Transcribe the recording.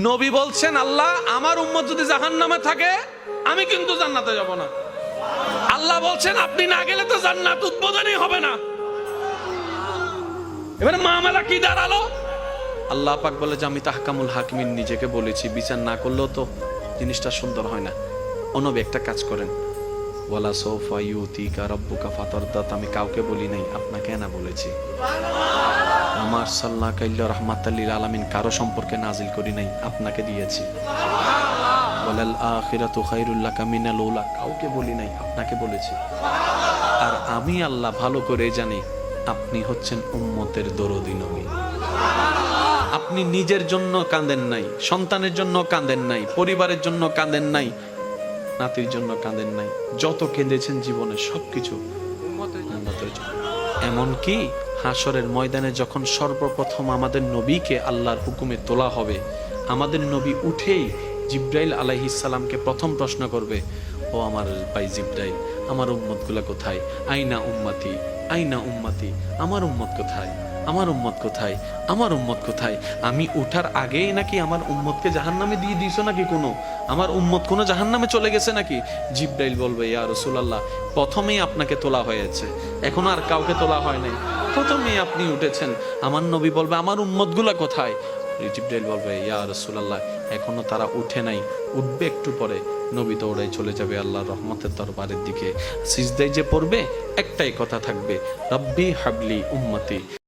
নবী বলছেন, আল্লাহ আমার উম্মত যদি জাহান্নামে থাকে আমি কিন্তু জান্নাতে যাব না। আল্লাহ বলছেন আপনি না গেলে তো জান্নাত উদ্বোধনই হবে না। এবারে মামলা কি দাঁড়ালো? আল্লাহ পাক বলে যে আমি তাহকামুল হাকিমিন নিজেকে বলেছি, বিচার না করলেও তো জিনিসটা সুন্দর হয় না। ও নবী একটা কাজ করেন, ওয়ালা সৌফা ইউতিকা রাব্বুকা ফাতারদাত, আমি কাউকে বলি নাই, আপনাকে না বলেছি। আমার সাল্লাল্লাহু আলাইহি রাহমাতাল লিল আলামিন কারো সম্পর্কে নাজিল করি নাই, আপনাকে দিয়েছি। ওয়ালাল আখিরাতু খায়রুল লাকা মিনাল উলা, কাউকে বলি নাই, আপনাকে বলেছি। আর আমি আল্লাহ ভালো করে জানি আপনি হচ্ছেন উম্মতের দরদি নবী। আপনি নিজের জন্য কাঁদেন নাই, সন্তানের জন্য কাঁদেন নাই, পরিবারের জন্য কাঁদেন নাই, নাতির জন্য কাঁদেন নাই, যত কেঁদেছেন জীবনে সবকিছু উম্মতের জন্য। এমনকি হাসরের ময়দানে যখন সর্বপ্রথম আমাদের নবীকে আল্লাহর হুকুমে তোলা হবে, আমাদের নবী উঠেই জিব্রাইল আলাইহিস সালামকে প্রথম প্রশ্ন করবে, ও আমার ভাই জিব্রাইল, আমার উম্মতগুলা কোথায়? আইনা উম্মতি, আইনা উম্মতি, আমার উম্মত কোথায়? আমার উম্মত কোথায়? আমার উম্মত কোথায়? আমি উঠার আগেই নাকি আমার উম্মতকে জাহান্নামে দিয়ে দিয়েছো নাকি? কোনো আমার উম্মত কোনো জাহান্নামে চলে গেছে নাকি? জিব্রাইল বলবে, ইয়া রাসূলুল্লাহ, প্রথমেই আপনাকে তোলা হয়েছে, এখন আর কাউকে তোলা হয় নাই, প্রথমেই আপনি উঠেছেন। আমার নবী বলবে, আমার উম্মতগুলা কোথায়? জিব্রাইল বলবে, ইয়া রাসূলুল্লাহ, এখনো তারা উঠে নাই, উঠবে একটু পরে। নবী দৌড়াই চলে যাবে আল্লাহর রহমতের দরবারের দিকে। সিজদায় যে পড়বে একটাই কথা থাকবে, রব্বি হাবলি উম্মতি।